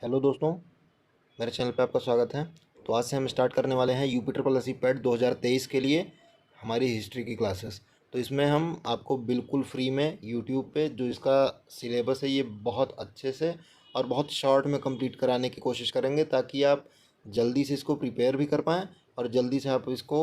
Hello दोस्तों, मेरे channel पे आपका स्वागत है। तो आज से हम स्टार्ट करने वाले हैं UP triple S C PET 2023 के लिए हमारी हिस्ट्री की क्लासेस। तो इसमें हम आपको बिल्कुल फ्री में यूट्यूब पे जो इसका सिलेबस है ये बहुत अच्छे से और बहुत शॉर्ट में कंप्लीट कराने की कोशिश करेंगे, ताकि आप जल्दी से इसको प्रिपेयर भी कर पाएँ और जल्दी से आप इसको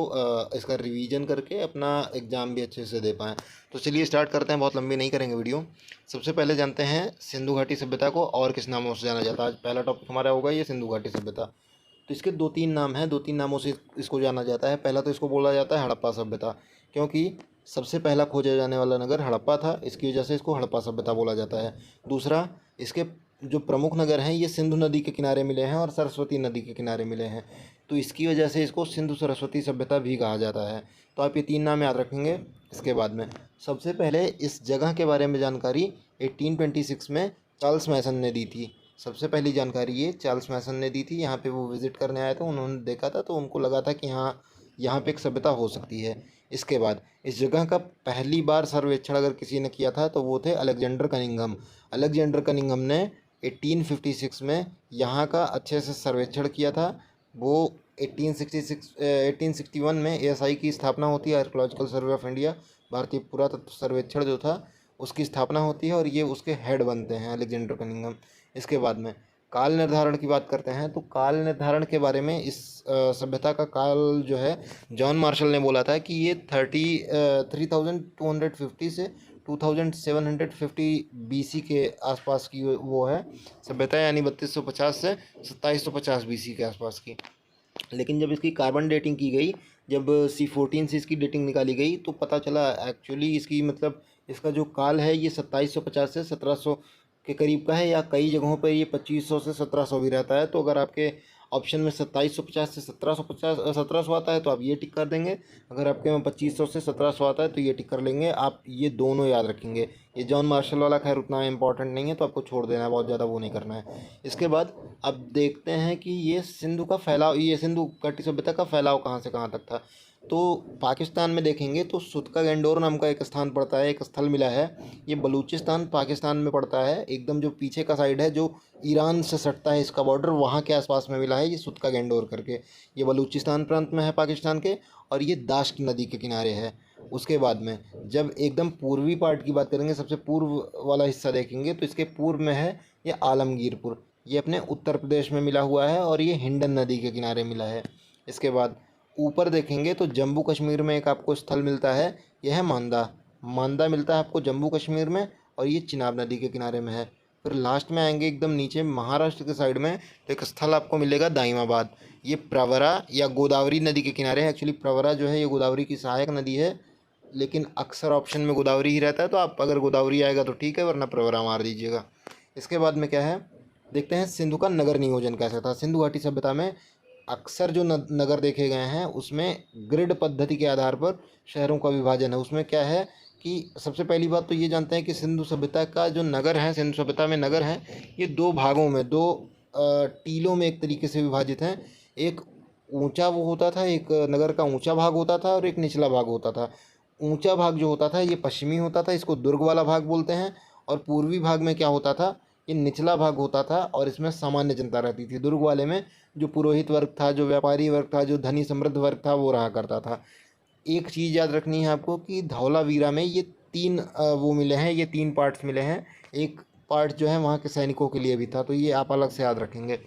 इसका रिवीजन करके अपना एग्ज़ाम भी अच्छे से दे पाएँ। तो चलिए स्टार्ट करते हैं, बहुत लंबी नहीं करेंगे वीडियो। सबसे पहले जानते हैं सिंधु घाटी सभ्यता को और किस नामों से जाना जाता है। आज पहला टॉपिक हमारा होगा ये सिंधु घाटी सभ्यता। तो इसके दो तीन नाम हैं, दो तीन नामों से इसको जाना जाता है। पहला तो इसको बोला जाता है हड़प्पा सभ्यता, क्योंकि सबसे पहला खोजा जाने वाला नगर हड़प्पा था, इसकी वजह से इसको हड़प्पा सभ्यता बोला जाता है। दूसरा, इसके जो प्रमुख नगर हैं ये सिंधु नदी के किनारे मिले हैं और सरस्वती नदी के किनारे मिले हैं, तो इसकी वजह से इसको सिंधु सरस्वती सभ्यता भी कहा जाता है। तो आप ये तीन नाम याद रखेंगे। इसके बाद में सबसे पहले इस जगह के बारे में जानकारी 1826 में चार्ल्स मैसन ने दी थी। सबसे पहली जानकारी ये चार्ल्स मैसन ने दी थी। यहाँ पे वो विज़िट करने आए थे, उन्होंने देखा था तो उनको लगा था कि हाँ, यहाँ पे एक सभ्यता हो सकती है। इसके बाद इस जगह का पहली बार सर्वेक्षण अगर किसी ने किया था तो वो थे अलेक्जेंडर कनिंघम। अलेक्जेंडर कनिंघम ने 1856 में यहाँ का अच्छे से सर्वेक्षण किया था। वो 1861 में एएसआई की स्थापना होती है, आर्कोलॉजिकल सर्वे ऑफ इंडिया, भारतीय पुरातत्व सर्वेक्षण जो था उसकी स्थापना होती है, और ये उसके हेड बनते हैं अलेक्जेंडर कनिंघम। इसके बाद में काल निर्धारण की बात करते हैं, तो काल निर्धारण के बारे में इस सभ्यता का काल जो है जॉन मार्शल ने बोला था कि ये 3250 से 2750 बीसी के आसपास की वो है सभ्यता, यानी 3250 से 2750 बीसी के आसपास की। लेकिन जब इसकी कार्बन डेटिंग की गई, जब C14 से इसकी डेटिंग निकाली गई, तो पता चला एक्चुअली इसकी मतलब इसका जो काल है ये 2750 से 1700 के करीब का है, या कई जगहों पर ये 2500 से 1700 भी रहता है। तो अगर आपके ऑप्शन में 2750 से 1700 आता है तो आप ये टिक कर देंगे। अगर आपके में 2500 से 1700 आता है तो ये टिक कर लेंगे। आप ये दोनों याद रखेंगे। ये जॉन मार्शल वाला खैर उतना इम्पोर्टेंट नहीं है, तो आपको छोड़ देना है, बहुत ज़्यादा वो नहीं करना है। इसके बाद अब देखते हैं कि ये सिंधु का फैलाव, ये सिंधु घाटी सभ्यता का फैलाव कहाँ से कहाँ तक था। तो पाकिस्तान में देखेंगे तो सुदका गंडोर नाम का एक स्थान पड़ता है, एक स्थल मिला है। ये बलूचिस्तान पाकिस्तान में पड़ता है, एकदम जो पीछे का साइड है जो ईरान से सटता है इसका बॉर्डर, वहाँ के आसपास में मिला है ये सुदका गंडोर करके। ये बलूचिस्तान प्रांत में है पाकिस्तान के, और ये दाश्त नदी के किनारे है। उसके बाद में जब एकदम पूर्वी पार्ट की बात करेंगे, सबसे पूर्व वाला हिस्सा देखेंगे, तो इसके पूर्व में है ये आलमगीरपुर। ये अपने उत्तर प्रदेश में मिला हुआ है और ये हिंडन नदी के किनारे मिला है। इसके बाद ऊपर देखेंगे तो जम्मू कश्मीर में एक आपको स्थल मिलता है, यह है मांदा। मांदा मिलता है आपको जम्मू कश्मीर में, और ये चिनाब नदी के किनारे में है। फिर लास्ट में आएंगे एकदम नीचे महाराष्ट्र के साइड में, तो एक स्थल आपको मिलेगा दाइमाबाद। ये प्रवरा या गोदावरी नदी के किनारे है। एक्चुअली प्रवरा जो है ये गोदावरी की सहायक नदी है, लेकिन अक्सर ऑप्शन में गोदावरी ही रहता है, तो आप अगर गोदावरी आएगा तो ठीक है, वरना प्रवरा मार दीजिएगा। इसके बाद में क्या है, देखते हैं सिंधु का नगर नियोजन कैसा था। सिंधु घाटी सभ्यता में अक्सर जो नगर देखे गए हैं उसमें ग्रिड पद्धति के आधार पर शहरों का विभाजन है। उसमें क्या है कि सबसे पहली बात तो ये जानते हैं कि सिंधु सभ्यता का जो नगर है, सिंधु सभ्यता में नगर हैं ये दो भागों में, दो टीलों में एक तरीके से विभाजित हैं। एक ऊंचा वो होता था, एक नगर का ऊंचा भाग होता था और एक निचला भाग होता था। ऊंचा भाग जो होता था ये पश्चिमी होता था, इसको दुर्ग वाला भाग बोलते हैं। और पूर्वी भाग में क्या होता था, ये निचला भाग होता था, और इसमें सामान्य जनता रहती थी। दुर्ग वाले में जो पुरोहित वर्ग था, जो व्यापारी वर्ग था, जो धनी समृद्ध वर्ग था, वो रहा करता था। एक चीज़ याद रखनी है आपको कि धौलावीरा में ये तीन वो मिले हैं, ये तीन पार्ट्स मिले हैं। एक पार्ट जो है वहाँ के सैनिकों के लिए भी था, तो ये आप अलग से याद रखेंगे।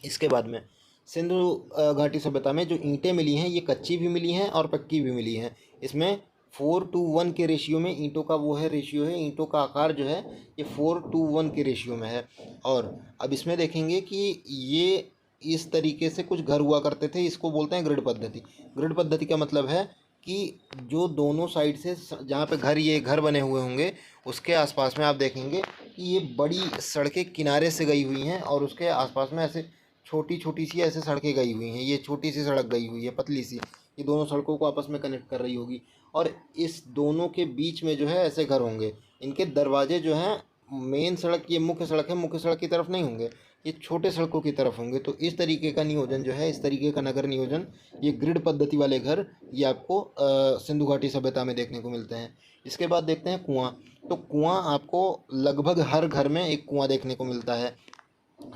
इसके बाद में सिंधु घाटी सभ्यता में जो ईंटें मिली हैं ये कच्ची भी मिली हैं और पक्की भी मिली हैं। इसमें 4:1 के रेशियो में ईंटों का वो है, रेशियो है, ईंटों का आकार जो है ये 4:1 के रेशियो में है। और अब इसमें देखेंगे कि ये इस तरीके से कुछ घर हुआ करते थे, इसको बोलते हैं ग्रिड पद्धति। ग्रिड पद्धति का मतलब है कि जो दोनों साइड से जहाँ पे घर, ये घर बने हुए होंगे, उसके आसपास में आप देखेंगे कि ये बड़ी सड़कें किनारे से गई हुई हैं, और उसके आसपास में ऐसे छोटी छोटी सी ऐसे सड़कें गई हुई हैं। ये छोटी सी सड़क गई हुई है, पतली सी, ये दोनों सड़कों को आपस में कनेक्ट कर रही होगी, और इस दोनों के बीच में जो है ऐसे घर होंगे। इनके दरवाजे जो हैं मेन सड़क, ये मुख्य सड़क है, मुख्य सड़क की तरफ नहीं होंगे, ये छोटे सड़कों की तरफ होंगे। तो इस तरीके का नियोजन जो है, इस तरीके का नगर नियोजन, ये ग्रिड पद्धति वाले घर, ये आपको सिंधु घाटी सभ्यता में देखने को मिलते हैं। इसके बाद देखते हैं कुआं। तो कुआं आपको लगभग हर घर में एक कुआं देखने को मिलता है।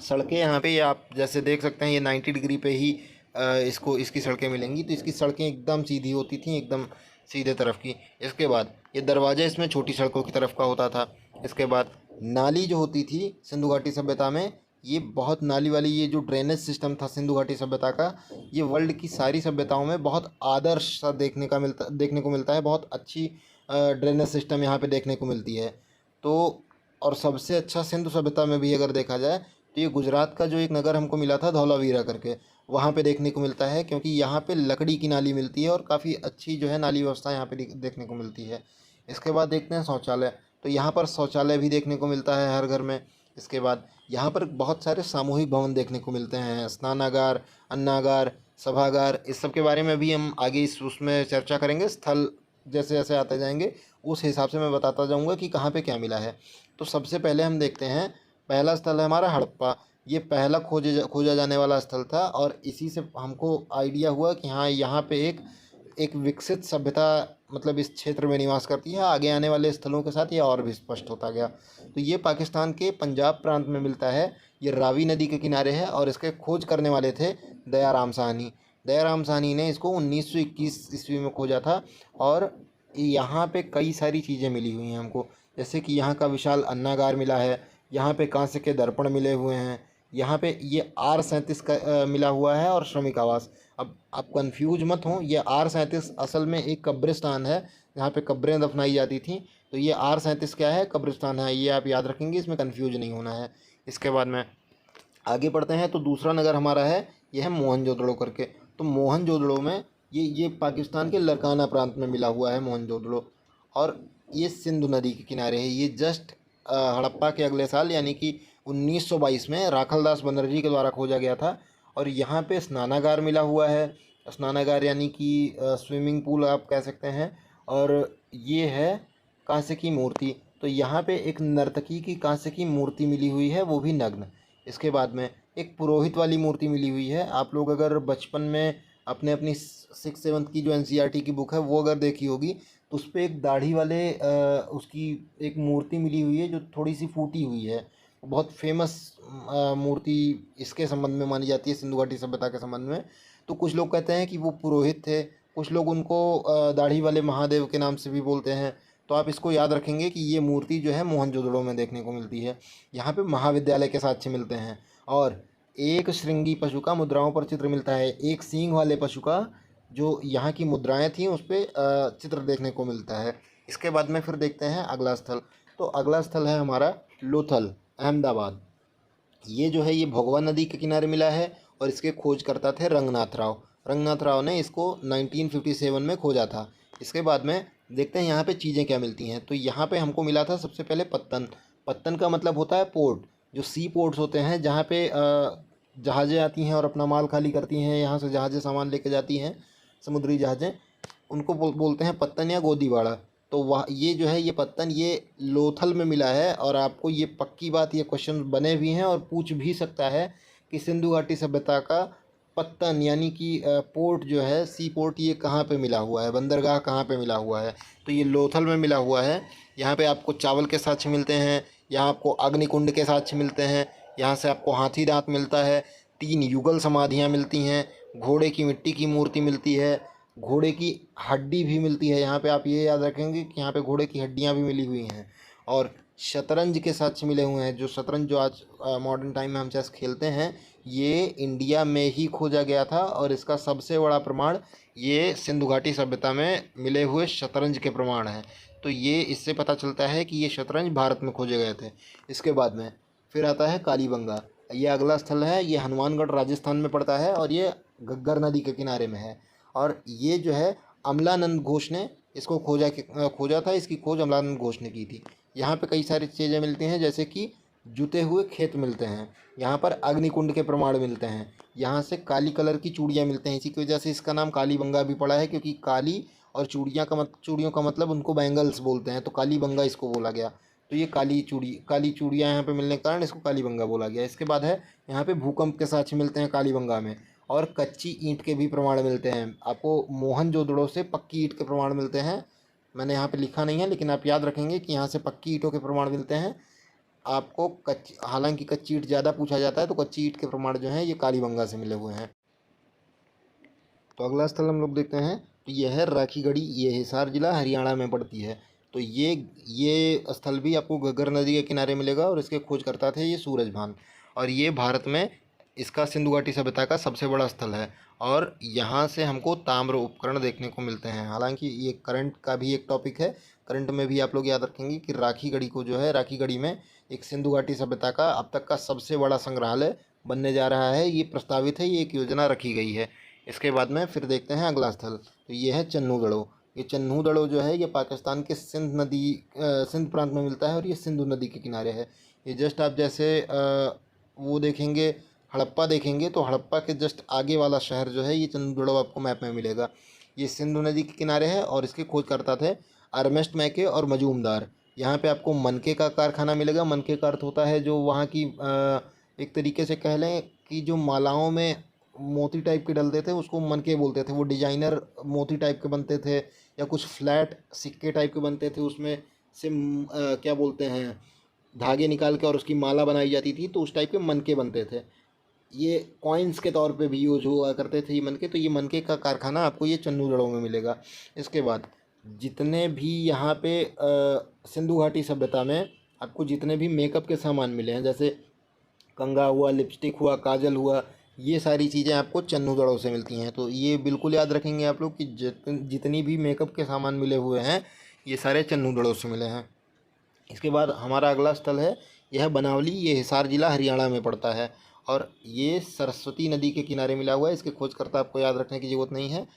सड़कें यहाँ पे आप जैसे देख सकते हैं, ये 90 डिग्री पे ही इसकी सड़कें मिलेंगी। तो इसकी सड़कें एकदम सीधी होती थी, एकदम सीधे तरफ की। इसके बाद ये दरवाज़ा इसमें छोटी सड़कों की तरफ का होता था। इसके बाद नाली जो होती थी सिंधु घाटी सभ्यता में, ये बहुत नाली वाली, ये जो ड्रेनेज सिस्टम था सिंधु घाटी सभ्यता का, ये वर्ल्ड की सारी सभ्यताओं में बहुत आदर्श सा देखने को मिलता है। बहुत अच्छी ड्रेनेज सिस्टम यहाँ पे देखने को मिलती है। तो और सबसे अच्छा सिंधु सभ्यता में भी अगर देखा जाए तो ये गुजरात का जो एक नगर हमको मिला था धौलावीरा करके, वहाँ पे देखने को मिलता है, क्योंकि यहाँ पे लकड़ी की नाली मिलती है और काफ़ी अच्छी जो है नाली व्यवस्था यहाँ पे देखने को मिलती है। इसके बाद देखते हैं शौचालय। तो यहाँ पर शौचालय भी देखने को मिलता है हर घर में। इसके बाद यहाँ पर बहुत सारे सामूहिक भवन देखने को मिलते हैं, स्नानागार, अन्नागार, सभागार। इस सब के बारे में भी हम आगे इस उसमें चर्चा करेंगे। स्थल जैसे जैसे आते जाएंगे उस हिसाब से मैं बताता जाऊँगा कि कहाँ पे क्या मिला है। तो सबसे पहले हम देखते हैं, पहला स्थल है हमारा हड़प्पा। ये पहला खोजा जाने वाला स्थल था और इसी से हमको आइडिया हुआ कि हाँ, यहाँ पे एक एक विकसित सभ्यता मतलब इस क्षेत्र में निवास करती है। आगे आने वाले स्थलों के साथ ये और भी स्पष्ट होता गया। तो ये पाकिस्तान के पंजाब प्रांत में मिलता है। ये रावी नदी के किनारे है और इसके खोज करने वाले थे दयाराम साहनी। दयाराम साहनी ने इसको 1921 ईस्वी में खोजा था। और यहाँ पे कई सारी चीज़ें मिली हुई हैं हमको, जैसे कि यहाँ का विशाल अन्नागार मिला है, यहाँ पे कांसे के दर्पण मिले हुए हैं, यहाँ पे ये R37 का मिला हुआ है और श्रमिक आवास। अब आप कंफ्यूज मत हों, ये R37 असल में एक कब्रिस्तान है जहाँ पे कब्रें दफनाई जाती थी। तो ये R37 क्या है, कब्रिस्तान है, ये आप याद रखेंगे, इसमें कंफ्यूज नहीं होना है। इसके बाद में आगे बढ़ते हैं तो दूसरा नगर हमारा है, यह है मोहनजोदड़ो करके। तो मोहनजोदड़ो में ये पाकिस्तान के लरकाना प्रांत में मिला हुआ है मोहनजोदड़ो, और ये सिंधु नदी के किनारे है। ये जस्ट हड़प्पा के अगले साल यानी कि 1922 में राखलदास बनर्जी के द्वारा खोजा गया था। और यहाँ पे स्नानागार मिला हुआ है। स्नानागार यानी कि स्विमिंग पूल आप कह सकते हैं। और ये है कांसे की मूर्ति। तो यहाँ पे एक नर्तकी की कांसे की मूर्ति मिली हुई है, वो भी नग्न। इसके बाद में एक पुरोहित वाली मूर्ति मिली हुई है। आप लोग अगर बचपन में अपने अपनी 6th 7th की जो NCERT की बुक है वो अगर देखी होगी तो उस पर एक दाढ़ी वाले उसकी एक मूर्ति मिली हुई है जो थोड़ी सी फूटी हुई है। बहुत फेमस मूर्ति इसके संबंध में मानी जाती है, सिंधु घाटी सभ्यता के संबंध में। तो कुछ लोग कहते हैं कि वो पुरोहित थे, कुछ लोग उनको दाढ़ी वाले महादेव के नाम से भी बोलते हैं। तो आप इसको याद रखेंगे कि ये मूर्ति जो है मोहनजोदड़ो में देखने को मिलती है। यहाँ पे महाविद्यालय के साक्ष्य मिलते हैं और एक श्रृंगी पशु का मुद्राओं पर चित्र मिलता है। एक सींग वाले पशु का जो यहाँ की मुद्राएं थी उस पर चित्र देखने को मिलता है। इसके बाद में फिर देखते हैं अगला स्थल। तो अगला स्थल है हमारा लोथल, अहमदाबाद। ये जो है ये भोगवा नदी के किनारे मिला है और इसके खोजकर्ता थे रंगनाथ राव। रंगनाथ राव ने इसको 1957 में खोजा था। इसके बाद में देखते हैं यहाँ पे चीज़ें क्या मिलती हैं। तो यहाँ पे हमको मिला था सबसे पहले पत्तन। पत्तन का मतलब होता है पोर्ट। जो सी पोर्ट्स होते हैं जहाँ पे जहाज़ें आती हैं और अपना माल खाली करती हैं, यहाँ से जहाज़ें सामान लेके जाती हैं, समुद्री जहाज़ें, उनको बोलते हैं पत्तन या गोदीवाड़ा। तो वह ये जो है ये पत्तन ये लोथल में मिला है। और आपको ये पक्की बात, ये क्वेश्चन बने भी हैं और पूछ भी सकता है कि सिंधु घाटी सभ्यता का पत्तन यानी कि पोर्ट जो है, सी पोर्ट, ये कहाँ पे मिला हुआ है, बंदरगाह कहाँ पे मिला हुआ है। तो ये लोथल में मिला हुआ है। यहाँ पे आपको चावल के साक्ष्य मिलते हैं, यहाँ आपको अग्निकुंड के साक्ष्य मिलते हैं, यहाँ से आपको हाथी दांत मिलता है, 3 युगल समाधियाँ मिलती हैं, घोड़े की मिट्टी की मूर्ति मिलती है, घोड़े की हड्डी भी मिलती है। यहाँ पे आप ये याद रखेंगे कि यहाँ पे घोड़े की हड्डियाँ भी मिली हुई हैं। और शतरंज के साक्ष्य मिले हुए हैं। जो शतरंज जो आज मॉडर्न टाइम में हम चेस खेलते हैं, ये इंडिया में ही खोजा गया था। और इसका सबसे बड़ा प्रमाण ये सिंधु घाटी सभ्यता में मिले हुए शतरंज के प्रमाण हैं। तो ये इससे पता चलता है कि ये शतरंज भारत में खोजे गए थे। इसके बाद में फिर आता है कालीबंगा। ये अगला स्थल है, ये हनुमानगढ़ राजस्थान में पड़ता है और ये घग्गर नदी के किनारे में है। और ये जो है अमलानंद घोष ने इसको खोजा था। इसकी खोज अमलानंद घोष ने की थी। यहाँ पे कई सारी चीज़ें मिलती हैं, जैसे कि जुते हुए खेत मिलते हैं, यहाँ पर अग्निकुंड के प्रमाण मिलते हैं, यहाँ से काली कलर की चूड़ियाँ मिलते हैं। इसी की वजह से इसका नाम कालीबंगा भी पड़ा है, क्योंकि काली और चूड़ियों का मतलब उनको बैंगल्स बोलते हैं, तो कालीबंगा इसको बोला गया। तो ये काली चूड़ियाँ यहाँ पे मिलने के कारण इसको कालीबंगा बोला गया। इसके बाद है यहाँ पे भूकंप के साक्ष्य मिलते हैं कालीबंगा में, और कच्ची ईंट के भी प्रमाण मिलते हैं। आपको मोहनजोदड़ो से पक्की ईंट के प्रमाण मिलते हैं। मैंने यहाँ पे लिखा नहीं है, लेकिन आप याद रखेंगे कि यहाँ से पक्की ईंटों के प्रमाण मिलते हैं। आपको कच्ची, हालांकि कच्ची ईंट ज़्यादा पूछा जाता है, तो कच्ची ईंट के प्रमाण जो हैं ये कालीबंगा से मिले हुए हैं। तो अगला स्थल हम लोग देखते हैं, तो यह है राखीगढ़ी, ये हिसार जिला हरियाणा में पड़ती है। तो ये स्थल भी आपको घग्गर नदी के किनारे मिलेगा और इसके खोजकर्ता थे ये सूरजभान। और ये भारत में इसका सिंधु घाटी सभ्यता का सबसे बड़ा स्थल है और यहाँ से हमको ताम्र उपकरण देखने को मिलते हैं। हालांकि ये करंट का भी एक टॉपिक है, करंट में भी आप लोग याद रखेंगे कि राखीगढ़ी को जो है, राखीगढ़ी में एक सिंधु घाटी सभ्यता का अब तक का सबसे बड़ा संग्रहालय बनने जा रहा है, ये प्रस्तावित है, ये एक योजना रखी गई है। इसके बाद में फिर देखते हैं अगला स्थल, तो ये है चन्नू दड़ो। ये चन्नू दड़ो जो है ये पाकिस्तान के सिंध प्रांत में मिलता है और ये सिंधु नदी के किनारे है। ये जस्ट आप जैसे वो देखेंगे, हड़प्पा देखेंगे, तो हड़प्पा के जस्ट आगे वाला शहर जो है ये चन्नू दड़ो आपको मैप में मिलेगा। ये सिंधु नदी के किनारे है और इसके खोजकर्ता थे अरमेस्ट मैके और मजूमदार। यहाँ पे आपको मनके का कारखाना मिलेगा। मनके का अर्थ होता है जो वहाँ की एक तरीके से कह लें कि जो मालाओं में मोती टाइप के डलते थे उसको मनके बोलते थे। वो डिजाइनर मोती टाइप के बनते थे या कुछ फ्लैट सिक्के टाइप के बनते थे, उसमें से क्या बोलते हैं, धागे निकाल के और उसकी माला बनाई जाती थी, तो उस टाइप के मनके बनते थे। ये कॉइन्स के तौर पे भी यूज हुआ करते थे ये मनके। तो ये मनके का कारखाना आपको ये चन्नू दड़ों में मिलेगा। इसके बाद जितने भी यहाँ पे सिंधु घाटी सभ्यता में आपको जितने भी मेकअप के सामान मिले हैं, जैसे कंघा हुआ, लिपस्टिक हुआ, काजल हुआ, ये सारी चीज़ें आपको चन्नू दड़ों से मिलती हैं। तो ये बिल्कुल याद रखेंगे आप लोग कि जितनी भी मेकअप के सामान मिले हुए हैं ये सारे चन्नू दड़ों से मिले हैं। इसके बाद हमारा अगला स्थल है, यह बनावली, ये हिसार जिला हरियाणा में पड़ता है और ये सरस्वती नदी के किनारे मिला हुआ है। इसके खोजकर्ता आपको याद रखने की ज़रूरत नहीं है।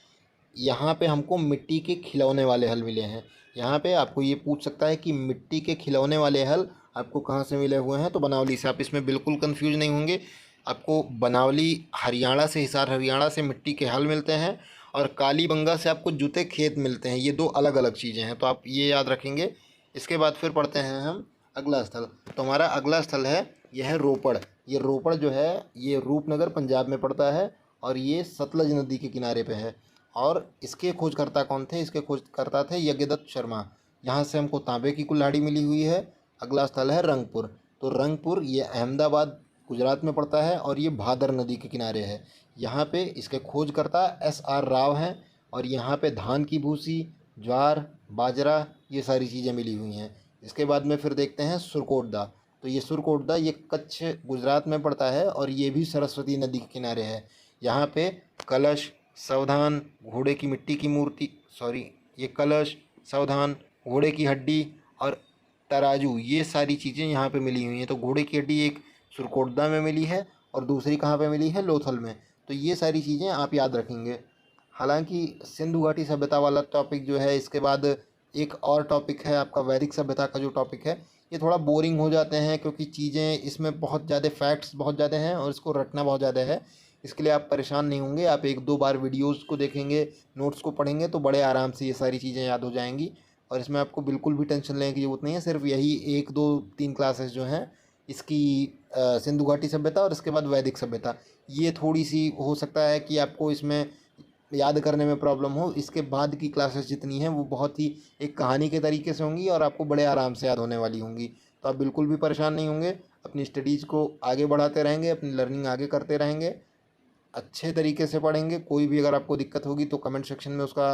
यहाँ पे हमको मिट्टी के खिलौने वाले हल मिले हैं। यहाँ पे आपको ये पूछ सकता है कि मिट्टी के खिलौने वाले हल आपको कहाँ से मिले हुए हैं, तो बनावली से। आप इसमें बिल्कुल कंफ्यूज नहीं होंगे। आपको बनावली हरियाणा से, हिसार हरियाणा से मिट्टी के हल मिलते हैं और कालीबंगा से आपको जूते खेत मिलते हैं। ये दो अलग अलग चीज़ें हैं, तो आप ये याद रखेंगे। इसके बाद फिर पढ़ते हैं हम अगला स्थल। तो हमारा अगला स्थल है, यह है रोपड़। ये रोपड़ जो है ये रूपनगर पंजाब में पड़ता है और ये सतलज नदी के किनारे पे है। और इसके खोजकर्ता कौन थे? इसके खोजकर्ता थे यज्ञदत्त शर्मा। यहाँ से हमको तांबे की कुल्हाड़ी मिली हुई है। अगला स्थल है रंगपुर। तो रंगपुर ये अहमदाबाद गुजरात में पड़ता है और ये भादर नदी के किनारे है। यहाँ पे इसके खोजकर्ता SR राव हैं और यहाँ पे धान की भूसी, ज्वार, बाजरा, ये सारी चीज़ें मिली हुई हैं। इसके बाद में फिर देखते हैं सुरकोटदा। तो ये सुरकोटदा ये कच्छ गुजरात में पड़ता है और ये भी सरस्वती नदी के किनारे है। यहाँ पे कलश, सावधान, घोड़े की मिट्टी की मूर्ति, सॉरी, ये कलश, सावधान, घोड़े की हड्डी और तराजू, ये सारी चीज़ें यहाँ पे मिली हुई हैं। तो घोड़े की हड्डी एक सुरकोटदा में मिली है और दूसरी कहाँ पे मिली है? लोथल में। तो ये सारी चीज़ें आप याद रखेंगे। हालांकि सिंधु घाटी सभ्यता वाला टॉपिक जो है, इसके बाद एक और टॉपिक है आपका वैदिक सभ्यता का जो टॉपिक है, ये थोड़ा बोरिंग हो जाते हैं क्योंकि चीज़ें इसमें बहुत ज़्यादा फैक्ट्स बहुत ज़्यादा हैं और इसको रटना बहुत ज़्यादा है। इसके लिए आप परेशान नहीं होंगे। आप एक दो बार वीडियोज़ को देखेंगे, नोट्स को पढ़ेंगे तो बड़े आराम से ये सारी चीज़ें याद हो जाएंगी और इसमें आपको बिल्कुल भी टेंशन लेने की ज़रूरत नहीं है। सिर्फ यही 1 2 3 क्लासेस जो हैं इसकी सिंधु घाटी सभ्यता और इसके बाद वैदिक सभ्यता, ये थोड़ी सी हो सकता है कि आपको इसमें याद करने में प्रॉब्लम हो। इसके बाद की क्लासेस जितनी हैं वो बहुत ही एक कहानी के तरीके से होंगी और आपको बड़े आराम से याद होने वाली होंगी। तो आप बिल्कुल भी परेशान नहीं होंगे। अपनी स्टडीज़ को आगे बढ़ाते रहेंगे, अपनी लर्निंग आगे करते रहेंगे, अच्छे तरीके से पढ़ेंगे। कोई भी अगर आपको दिक्कत होगी तो कमेंट सेक्शन में उसका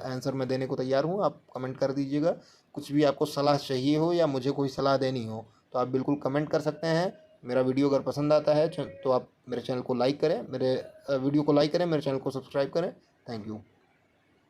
आंसर मैं देने को तैयार हूँ। आप कमेंट कर दीजिएगा। कुछ भी आपको सलाह चाहिए हो या मुझे कोई सलाह देनी हो तो आप बिल्कुल कमेंट कर सकते हैं। मेरा वीडियो अगर पसंद आता है तो आप मेरे चैनल को लाइक करें, मेरे वीडियो को लाइक करें, मेरे चैनल को सब्सक्राइब करें। Thank you.